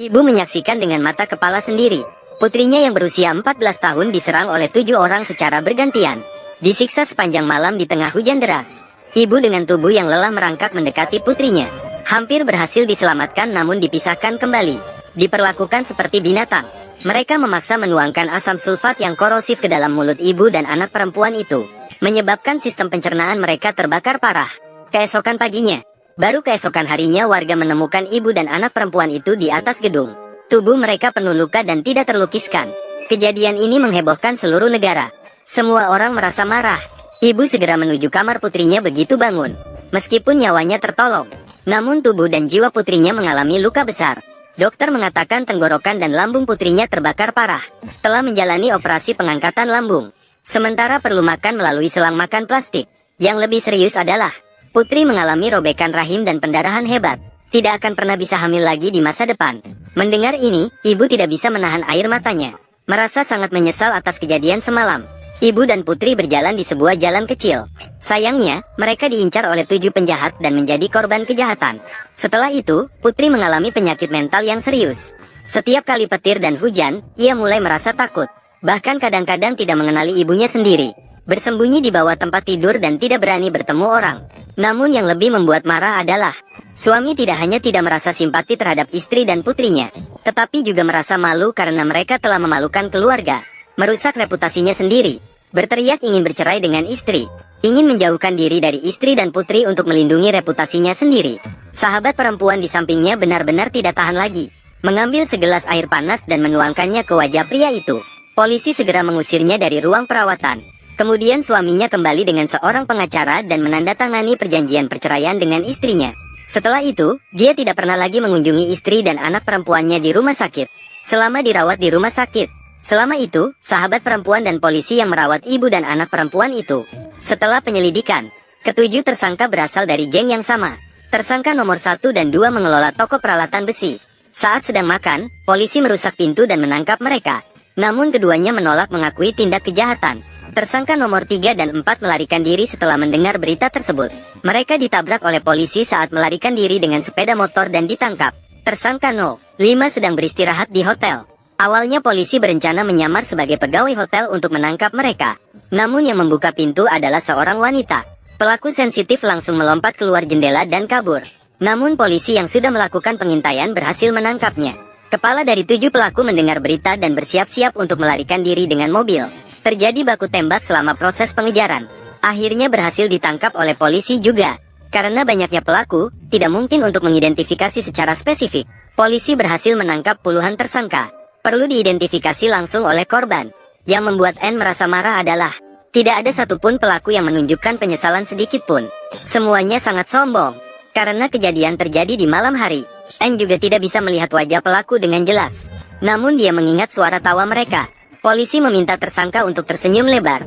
Ibu menyaksikan dengan mata kepala sendiri. Putrinya yang berusia 14 tahun diserang oleh 7 orang secara bergantian. Disiksa sepanjang malam di tengah hujan deras. Ibu dengan tubuh yang lelah merangkak mendekati putrinya. Hampir berhasil diselamatkan namun dipisahkan kembali. Diperlakukan seperti binatang. Mereka memaksa menuangkan asam sulfat yang korosif ke dalam mulut ibu dan anak perempuan itu. Menyebabkan sistem pencernaan mereka terbakar parah. Keesokan paginya, baru keesokan harinya warga menemukan ibu dan anak perempuan itu di atas gedung. Tubuh mereka penuh luka dan tidak terlukiskan. Kejadian ini menghebohkan seluruh negara. Semua orang merasa marah. Ibu segera menuju kamar putrinya begitu bangun. Meskipun nyawanya tertolong, namun tubuh dan jiwa putrinya mengalami luka besar. Dokter mengatakan tenggorokan dan lambung putrinya terbakar parah. Telah menjalani operasi pengangkatan lambung. Sementara perlu makan melalui selang makan plastik. Yang lebih serius adalah, putri mengalami robekan rahim dan pendarahan hebat. Tidak akan pernah bisa hamil lagi di masa depan. Mendengar ini, ibu tidak bisa menahan air matanya. Merasa sangat menyesal atas kejadian semalam. Ibu dan putri berjalan di sebuah jalan kecil. Sayangnya, mereka diincar oleh 7 penjahat dan menjadi korban kejahatan. Setelah itu, putri mengalami penyakit mental yang serius. Setiap kali petir dan hujan, ia mulai merasa takut. Bahkan kadang-kadang tidak mengenali ibunya sendiri. Bersembunyi di bawah tempat tidur dan tidak berani bertemu orang. Namun yang lebih membuat marah adalah, suami tidak hanya tidak merasa simpati terhadap istri dan putrinya, tetapi juga merasa malu karena mereka telah memalukan keluarga. Merusak reputasinya sendiri. Berteriak ingin bercerai dengan istri. Ingin menjauhkan diri dari istri dan putri untuk melindungi reputasinya sendiri. Sahabat perempuan di sampingnya benar-benar tidak tahan lagi. Mengambil segelas air panas dan menuangkannya ke wajah pria itu. Polisi segera mengusirnya dari ruang perawatan. Kemudian suaminya kembali dengan seorang pengacara dan menandatangani perjanjian perceraian dengan istrinya. Setelah itu, dia tidak pernah lagi mengunjungi istri dan anak perempuannya di rumah sakit. Selama dirawat di rumah sakit. Selama itu, sahabat perempuan dan polisi yang merawat ibu dan anak perempuan itu. Setelah penyelidikan, ketujuh tersangka berasal dari geng yang sama. Tersangka nomor 1 dan 2 mengelola toko peralatan besi. Saat sedang makan, polisi merusak pintu dan menangkap mereka. Namun keduanya menolak mengakui tindak kejahatan. Tersangka nomor 3 dan 4 melarikan diri setelah mendengar berita tersebut. Mereka ditabrak oleh polisi saat melarikan diri dengan sepeda motor dan ditangkap. Tersangka No. 5 sedang beristirahat di hotel. Awalnya polisi berencana menyamar sebagai pegawai hotel untuk menangkap mereka. Namun yang membuka pintu adalah seorang wanita. Pelaku sensitif langsung melompat keluar jendela dan kabur. Namun polisi yang sudah melakukan pengintaian berhasil menangkapnya. Kepala dari 7 pelaku mendengar berita dan bersiap-siap untuk melarikan diri dengan mobil. Terjadi baku tembak selama proses pengejaran. Akhirnya berhasil ditangkap oleh polisi juga. Karena banyaknya pelaku, tidak mungkin untuk mengidentifikasi secara spesifik. Polisi berhasil menangkap puluhan tersangka. Perlu diidentifikasi langsung oleh korban. Yang membuat N merasa marah adalah, tidak ada satupun pelaku yang menunjukkan penyesalan sedikit pun. Semuanya sangat sombong. Karena kejadian terjadi di malam hari, N juga tidak bisa melihat wajah pelaku dengan jelas. Namun dia mengingat suara tawa mereka. Polisi meminta tersangka untuk tersenyum lebar.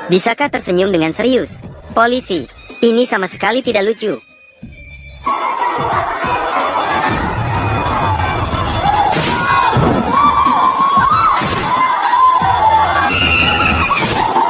Bisakah tersenyum dengan serius? Polisi, ini sama sekali tidak lucu.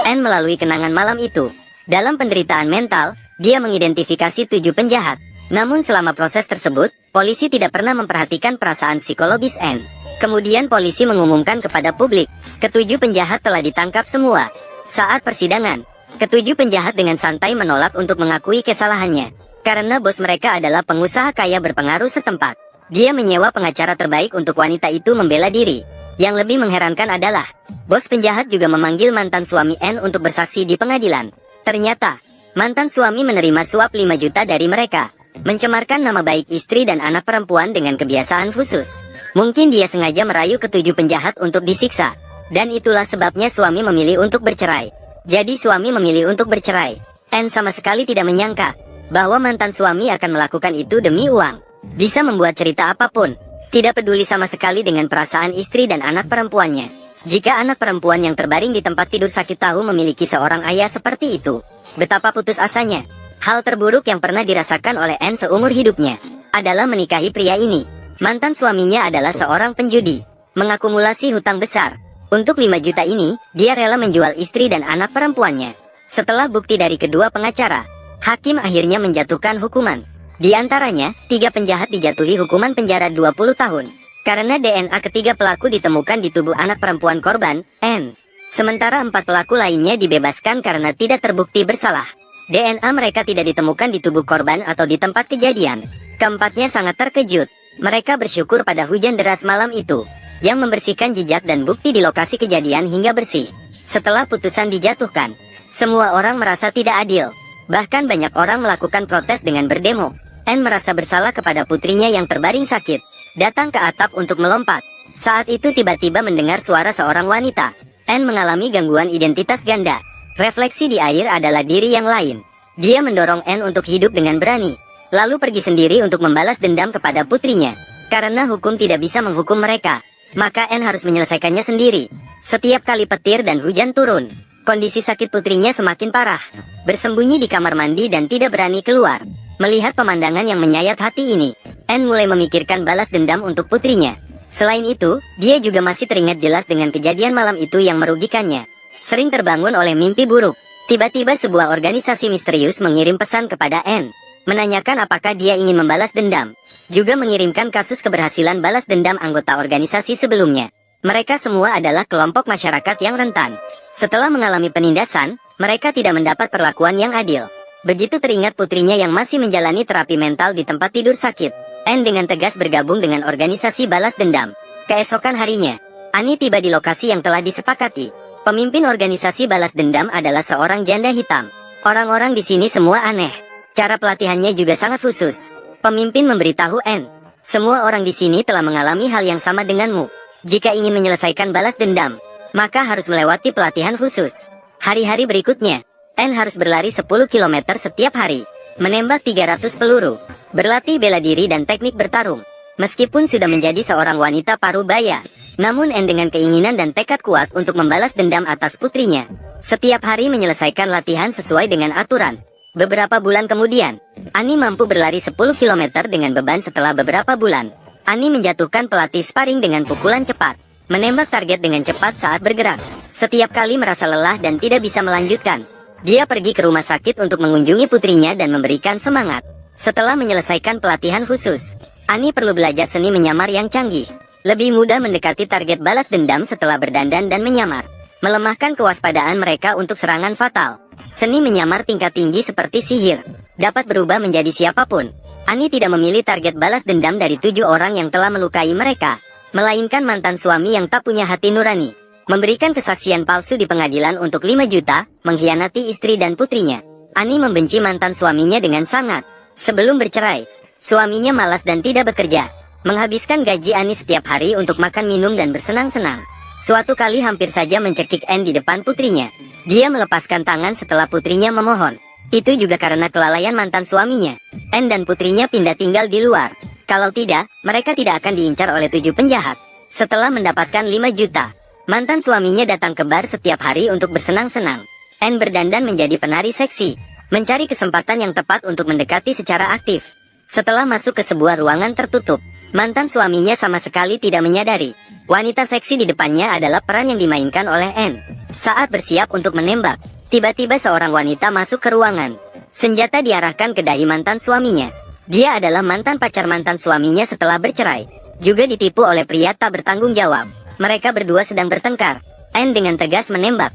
N melalui kenangan malam itu. Dalam penderitaan mental, dia mengidentifikasi 7 penjahat. Namun selama proses tersebut, polisi tidak pernah memperhatikan perasaan psikologis N. Kemudian polisi mengumumkan kepada publik, ketujuh penjahat telah ditangkap semua. Saat persidangan, ketujuh penjahat dengan santai menolak untuk mengakui kesalahannya. Karena bos mereka adalah pengusaha kaya berpengaruh setempat. Dia menyewa pengacara terbaik untuk wanita itu membela diri. Yang lebih mengherankan adalah, bos penjahat juga memanggil mantan suami N untuk bersaksi di pengadilan. Ternyata, mantan suami menerima suap 5 juta dari mereka. Mencemarkan nama baik istri dan anak perempuan dengan kebiasaan khusus. Mungkin dia sengaja merayu ketujuh penjahat untuk disiksa. Dan itulah sebabnya suami memilih untuk bercerai. Jadi suami memilih untuk bercerai. N sama sekali tidak menyangka bahwa mantan suami akan melakukan itu demi uang. Bisa membuat cerita apapun. Tidak peduli sama sekali dengan perasaan istri dan anak perempuannya. Jika anak perempuan yang terbaring di tempat tidur sakit tahu memiliki seorang ayah seperti itu, betapa putus asanya. Hal terburuk yang pernah dirasakan oleh N seumur hidupnya adalah menikahi pria ini. Mantan suaminya adalah seorang penjudi, mengakumulasi hutang besar. Untuk 5 juta ini, dia rela menjual istri dan anak perempuannya. Setelah bukti dari kedua pengacara, hakim akhirnya menjatuhkan hukuman. Di antaranya, 3 penjahat dijatuhi hukuman penjara 20 tahun. Karena DNA ketiga pelaku ditemukan di tubuh anak perempuan korban, N. Sementara 4 pelaku lainnya dibebaskan karena tidak terbukti bersalah. DNA mereka tidak ditemukan di tubuh korban atau di tempat kejadian. Keempatnya sangat terkejut. Mereka bersyukur pada hujan deras malam itu, yang membersihkan jejak dan bukti di lokasi kejadian hingga bersih. Setelah putusan dijatuhkan, semua orang merasa tidak adil. Bahkan banyak orang melakukan protes dengan berdemo. N merasa bersalah kepada putrinya yang terbaring sakit, datang ke atap untuk melompat. Saat itu tiba-tiba mendengar suara seorang wanita. N mengalami gangguan identitas ganda. Refleksi di air adalah diri yang lain. Dia mendorong N untuk hidup dengan berani, lalu pergi sendiri untuk membalas dendam kepada putrinya. Karena hukum tidak bisa menghukum mereka, maka N harus menyelesaikannya sendiri. Setiap kali petir dan hujan turun, kondisi sakit putrinya semakin parah. Bersembunyi di kamar mandi dan tidak berani keluar. Melihat pemandangan yang menyayat hati ini, N mulai memikirkan balas dendam untuk putrinya. Selain itu, dia juga masih teringat jelas dengan kejadian malam itu yang merugikannya. Sering terbangun oleh mimpi buruk. Tiba-tiba sebuah organisasi misterius mengirim pesan kepada N, menanyakan apakah dia ingin membalas dendam. Juga mengirimkan kasus keberhasilan balas dendam anggota organisasi sebelumnya. Mereka semua adalah kelompok masyarakat yang rentan. Setelah mengalami penindasan, mereka tidak mendapat perlakuan yang adil. Begitu teringat putrinya yang masih menjalani terapi mental di tempat tidur sakit, N dengan tegas bergabung dengan organisasi balas dendam. Keesokan harinya, Ani tiba di lokasi yang telah disepakati. Pemimpin organisasi balas dendam adalah seorang janda hitam. Orang-orang di sini semua aneh. Cara pelatihannya juga sangat khusus. Pemimpin memberitahu N, semua orang di sini telah mengalami hal yang sama denganmu. Jika ingin menyelesaikan balas dendam, maka harus melewati pelatihan khusus. Hari-hari berikutnya, N harus berlari 10 km setiap hari, menembak 300 peluru, berlatih bela diri dan teknik bertarung. Meskipun sudah menjadi seorang wanita parubaya, namun N dengan keinginan dan tekad kuat untuk membalas dendam atas putrinya. Setiap hari menyelesaikan latihan sesuai dengan aturan. Beberapa bulan kemudian, Ani mampu berlari 10 km dengan beban. Setelah beberapa bulan, Ani menjatuhkan pelatih sparring dengan pukulan cepat, menembak target dengan cepat saat bergerak. Setiap kali merasa lelah dan tidak bisa melanjutkan, dia pergi ke rumah sakit untuk mengunjungi putrinya dan memberikan semangat. Setelah menyelesaikan pelatihan khusus, Ani perlu belajar seni menyamar yang canggih. Lebih mudah mendekati target balas dendam setelah berdandan dan menyamar. Melemahkan kewaspadaan mereka untuk serangan fatal. Seni menyamar tingkat tinggi seperti sihir dapat berubah menjadi siapapun. Ani tidak memilih target balas dendam dari 7 orang yang telah melukai mereka, melainkan mantan suami yang tak punya hati nurani. Memberikan kesaksian palsu di pengadilan untuk 5 juta, mengkhianati istri dan putrinya. Ani membenci mantan suaminya dengan sangat. Sebelum bercerai, suaminya malas dan tidak bekerja, menghabiskan gaji Ani setiap hari untuk makan minum dan bersenang-senang. Suatu kali hampir saja mencekik N di depan putrinya. Dia melepaskan tangan setelah putrinya memohon. Itu juga karena kelalaian mantan suaminya. N dan putrinya pindah tinggal di luar. Kalau tidak, mereka tidak akan diincar oleh 7 penjahat. Setelah mendapatkan 5 juta, mantan suaminya datang ke bar setiap hari untuk bersenang-senang. N berdandan menjadi penari seksi, mencari kesempatan yang tepat untuk mendekati secara aktif. Setelah masuk ke sebuah ruangan tertutup, mantan suaminya sama sekali tidak menyadari wanita seksi di depannya adalah peran yang dimainkan oleh N. Saat bersiap untuk menembak, tiba-tiba seorang wanita masuk ke ruangan. Senjata diarahkan ke dahi mantan suaminya. Dia adalah mantan pacar mantan suaminya setelah bercerai. Juga ditipu oleh pria tak bertanggung jawab. Mereka berdua sedang bertengkar. N dengan tegas menembak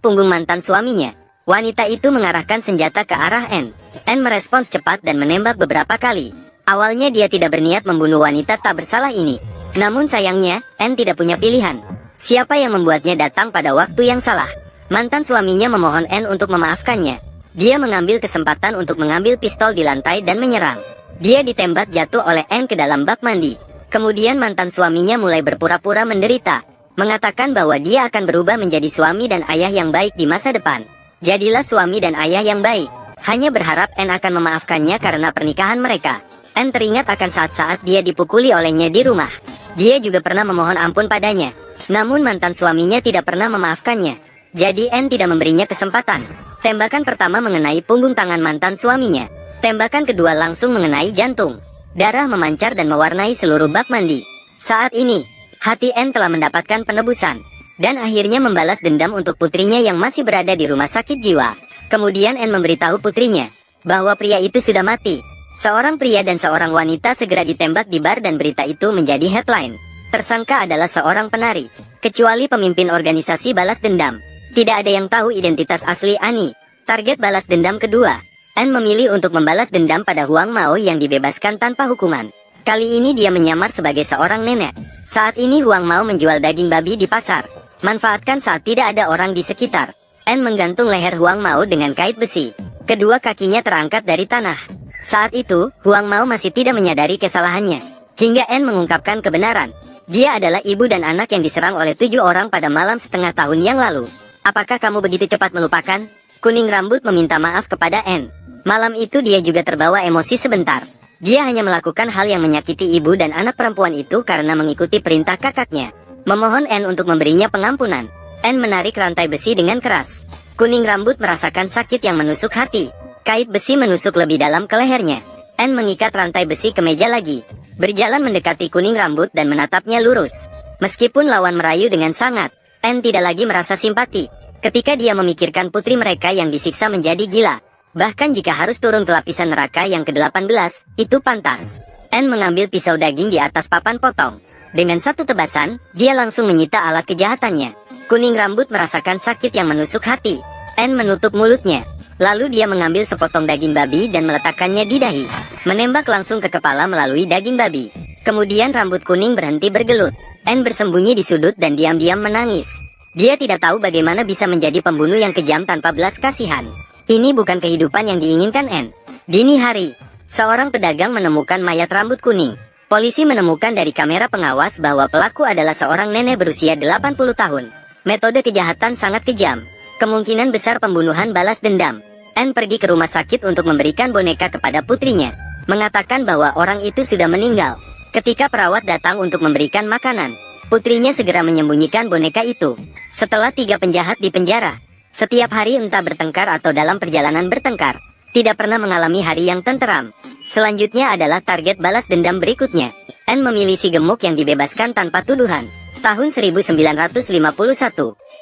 punggung mantan suaminya. Wanita itu mengarahkan senjata ke arah N. N merespons cepat dan menembak beberapa kali. Awalnya dia tidak berniat membunuh wanita tak bersalah ini. Namun sayangnya, N tidak punya pilihan. Siapa yang membuatnya datang pada waktu yang salah? Mantan suaminya memohon N untuk memaafkannya. Dia mengambil kesempatan untuk mengambil pistol di lantai dan menyerang. Dia ditembak jatuh oleh N ke dalam bak mandi. Kemudian mantan suaminya mulai berpura-pura menderita, mengatakan bahwa dia akan berubah menjadi suami dan ayah yang baik di masa depan. Jadilah suami dan ayah yang baik. Hanya berharap N akan memaafkannya karena pernikahan mereka. N teringat akan saat-saat dia dipukuli olehnya di rumah. Dia juga pernah memohon ampun padanya. Namun mantan suaminya tidak pernah memaafkannya. Jadi N tidak memberinya kesempatan. Tembakan pertama mengenai punggung tangan mantan suaminya. Tembakan kedua langsung mengenai jantung. Darah memancar dan mewarnai seluruh bak mandi. Saat ini, hati N telah mendapatkan penebusan. Dan akhirnya membalas dendam untuk putrinya yang masih berada di rumah sakit jiwa. Kemudian N memberitahu putrinya bahwa pria itu sudah mati. Seorang pria dan seorang wanita segera ditembak di bar dan berita itu menjadi headline. Tersangka adalah seorang penari. Kecuali pemimpin organisasi balas dendam, tidak ada yang tahu identitas asli Annie. Target balas dendam kedua. Anne memilih untuk membalas dendam pada Huang Mao yang dibebaskan tanpa hukuman. Kali ini dia menyamar sebagai seorang nenek. Saat ini Huang Mao menjual daging babi di pasar. Manfaatkan saat tidak ada orang di sekitar. Anne menggantung leher Huang Mao dengan kait besi. Kedua kakinya terangkat dari tanah. Saat itu, Huang Mao masih tidak menyadari kesalahannya. Hingga Anne mengungkapkan kebenaran. Dia adalah ibu dan anak yang diserang oleh 7 orang pada malam setengah tahun yang lalu. Apakah kamu begitu cepat melupakan? Kuning rambut meminta maaf kepada Anne. Malam itu dia juga terbawa emosi sebentar. Dia hanya melakukan hal yang menyakiti ibu dan anak perempuan itu karena mengikuti perintah kakaknya. Memohon Anne untuk memberinya pengampunan. Anne menarik rantai besi dengan keras. Kuning rambut merasakan sakit yang menusuk hati. Kait besi menusuk lebih dalam ke lehernya. Anne mengikat rantai besi ke meja lagi. Berjalan mendekati kuning rambut dan menatapnya lurus. Meskipun lawan merayu dengan sangat, Anne tidak lagi merasa simpati. Ketika dia memikirkan putri mereka yang disiksa menjadi gila. Bahkan jika harus turun ke lapisan neraka yang ke-18, itu pantas. Anne mengambil pisau daging di atas papan potong. Dengan satu tebasan, dia langsung menyita alat kejahatannya. Kuning rambut merasakan sakit yang menusuk hati. Anne menutup mulutnya. Lalu dia mengambil sepotong daging babi dan meletakkannya di dahi. Menembak langsung ke kepala melalui daging babi. Kemudian rambut kuning berhenti bergelut. Anne bersembunyi di sudut dan diam-diam menangis. Dia tidak tahu bagaimana bisa menjadi pembunuh yang kejam tanpa belas kasihan. Ini bukan kehidupan yang diinginkan Anne. Dini hari, seorang pedagang menemukan mayat rambut kuning. Polisi menemukan dari kamera pengawas bahwa pelaku adalah seorang nenek berusia 80 tahun. Metode kejahatan sangat kejam. Kemungkinan besar pembunuhan balas dendam. Anne pergi ke rumah sakit untuk memberikan boneka kepada putrinya. Mengatakan bahwa orang itu sudah meninggal. Ketika perawat datang untuk memberikan makanan, putrinya segera menyembunyikan boneka itu. Setelah 3 penjahat di penjara, setiap hari entah bertengkar atau dalam perjalanan bertengkar, tidak pernah mengalami hari yang tenteram. Selanjutnya adalah target balas dendam berikutnya. Anne memilih si gemuk yang dibebaskan tanpa tuduhan. Tahun 1951.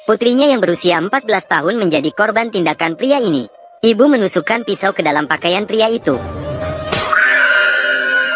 Putrinya yang berusia 14 tahun menjadi korban tindakan pria ini. Ibu menusukkan pisau ke dalam pakaian pria itu.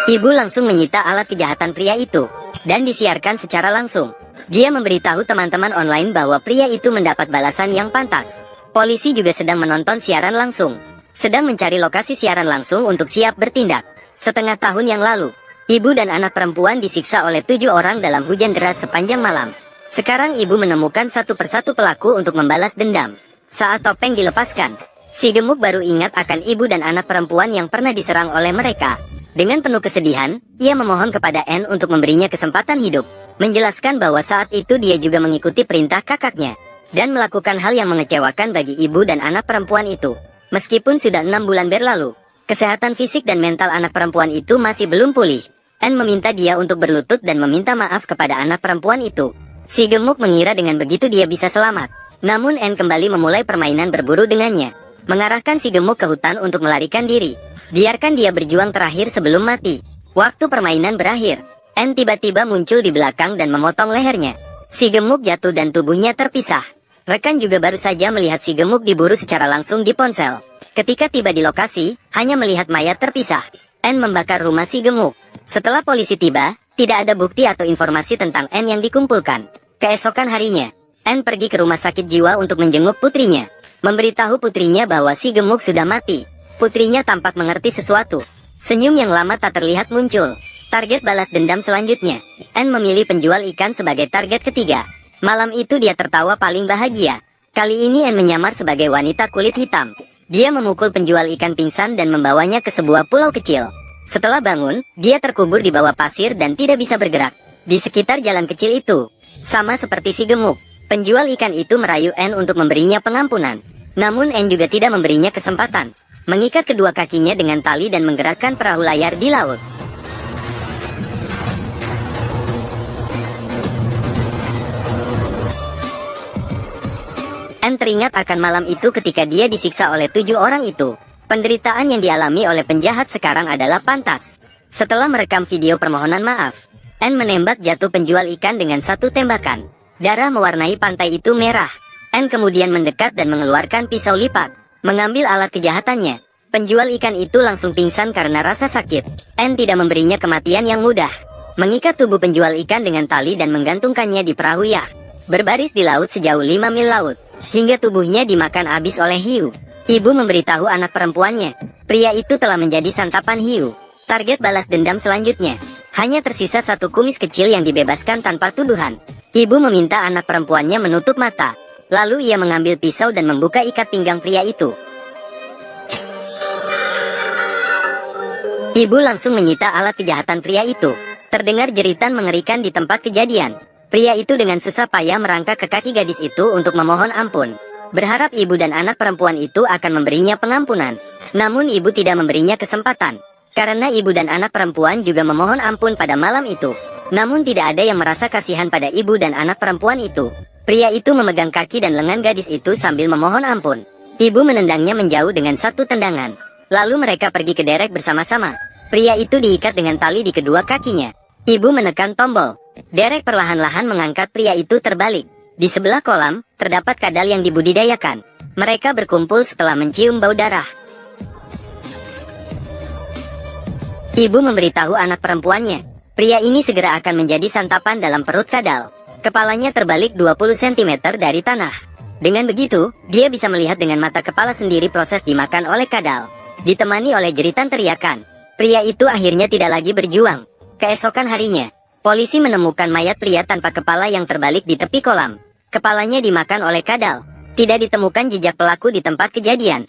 Ibu langsung menyita alat kejahatan pria itu, dan disiarkan secara langsung. Dia memberitahu teman-teman online bahwa pria itu mendapat balasan yang pantas. Polisi juga sedang menonton siaran langsung. Sedang mencari lokasi siaran langsung untuk siap bertindak. Setengah tahun yang lalu, ibu dan anak perempuan disiksa oleh 7 orang dalam hujan deras sepanjang malam. Sekarang ibu menemukan satu persatu pelaku untuk membalas dendam. Saat topeng dilepaskan, si gemuk baru ingat akan ibu dan anak perempuan yang pernah diserang oleh mereka. Dengan penuh kesedihan, ia memohon kepada Anne untuk memberinya kesempatan hidup. Menjelaskan bahwa saat itu dia juga mengikuti perintah kakaknya. Dan melakukan hal yang mengecewakan bagi ibu dan anak perempuan itu. Meskipun sudah 6 bulan berlalu, kesehatan fisik dan mental anak perempuan itu masih belum pulih. Anne meminta dia untuk berlutut dan meminta maaf kepada anak perempuan itu. Si gemuk mengira dengan begitu dia bisa selamat. Namun Anne kembali memulai permainan berburu dengannya. Mengarahkan si gemuk ke hutan untuk melarikan diri. Biarkan dia berjuang terakhir sebelum mati. Waktu permainan berakhir, Anne tiba-tiba muncul di belakang dan memotong lehernya. Si gemuk jatuh dan tubuhnya terpisah. Rekan juga baru saja melihat si gemuk diburu secara langsung di ponsel. Ketika tiba di lokasi, hanya melihat mayat terpisah. Anne membakar rumah si gemuk. Setelah polisi tiba, tidak ada bukti atau informasi tentang Anne yang dikumpulkan. Keesokan harinya, Anne pergi ke rumah sakit jiwa untuk menjenguk putrinya. Memberitahu putrinya bahwa si gemuk sudah mati. Putrinya tampak mengerti sesuatu. Senyum yang lama tak terlihat muncul. Target balas dendam selanjutnya. Anne memilih penjual ikan sebagai target ketiga. Malam itu dia tertawa paling bahagia. Kali ini Anne menyamar sebagai wanita kulit hitam. Dia memukul penjual ikan pingsan dan membawanya ke sebuah pulau kecil. Setelah bangun, dia terkubur di bawah pasir dan tidak bisa bergerak. Di sekitar jalan kecil itu, sama seperti si gemuk, penjual ikan itu merayu Anne untuk memberinya pengampunan. Namun Anne juga tidak memberinya kesempatan. Mengikat kedua kakinya dengan tali dan menggerakkan perahu layar di laut. Anne teringat akan malam itu ketika dia disiksa oleh 7 orang itu. Penderitaan yang dialami oleh penjahat sekarang adalah pantas. Setelah merekam video permohonan maaf, Anne menembak jatuh penjual ikan dengan satu tembakan. Darah mewarnai pantai itu merah. Anne kemudian mendekat dan mengeluarkan pisau lipat, mengambil alat kejahatannya. Penjual ikan itu langsung pingsan karena rasa sakit. Anne tidak memberinya kematian yang mudah. Mengikat tubuh penjual ikan dengan tali dan menggantungkannya di perahu yacht. Berbaris di laut sejauh 5 mil laut. Hingga tubuhnya dimakan habis oleh hiu. Ibu memberitahu anak perempuannya. Pria itu telah menjadi santapan hiu. Target balas dendam selanjutnya. Hanya tersisa satu kumis kecil yang dibebaskan tanpa tuduhan. Ibu meminta anak perempuannya menutup mata. Lalu ia mengambil pisau dan membuka ikat pinggang pria itu. Ibu langsung menyita alat kejahatan pria itu. Terdengar jeritan mengerikan di tempat kejadian. Pria itu dengan susah payah merangkak ke kaki gadis itu untuk memohon ampun. Berharap ibu dan anak perempuan itu akan memberinya pengampunan. Namun ibu tidak memberinya kesempatan. Karena ibu dan anak perempuan juga memohon ampun pada malam itu. Namun tidak ada yang merasa kasihan pada ibu dan anak perempuan itu. Pria itu memegang kaki dan lengan gadis itu sambil memohon ampun. Ibu menendangnya menjauh dengan satu tendangan. Lalu mereka pergi ke derek bersama-sama. Pria itu diikat dengan tali di kedua kakinya. Ibu menekan tombol. Derek perlahan-lahan mengangkat pria itu terbalik. Di sebelah kolam, terdapat kadal yang dibudidayakan. Mereka berkumpul setelah mencium bau darah. Ibu memberitahu anak perempuannya. Pria ini segera akan menjadi santapan dalam perut kadal. Kepalanya terbalik 20 cm dari tanah. Dengan begitu, dia bisa melihat dengan mata kepala sendiri proses dimakan oleh kadal. Ditemani oleh jeritan teriakan. Pria itu akhirnya tidak lagi berjuang. Keesokan harinya, polisi menemukan mayat pria tanpa kepala yang terbalik di tepi kolam. Kepalanya dimakan oleh kadal. Tidak ditemukan jejak pelaku di tempat kejadian.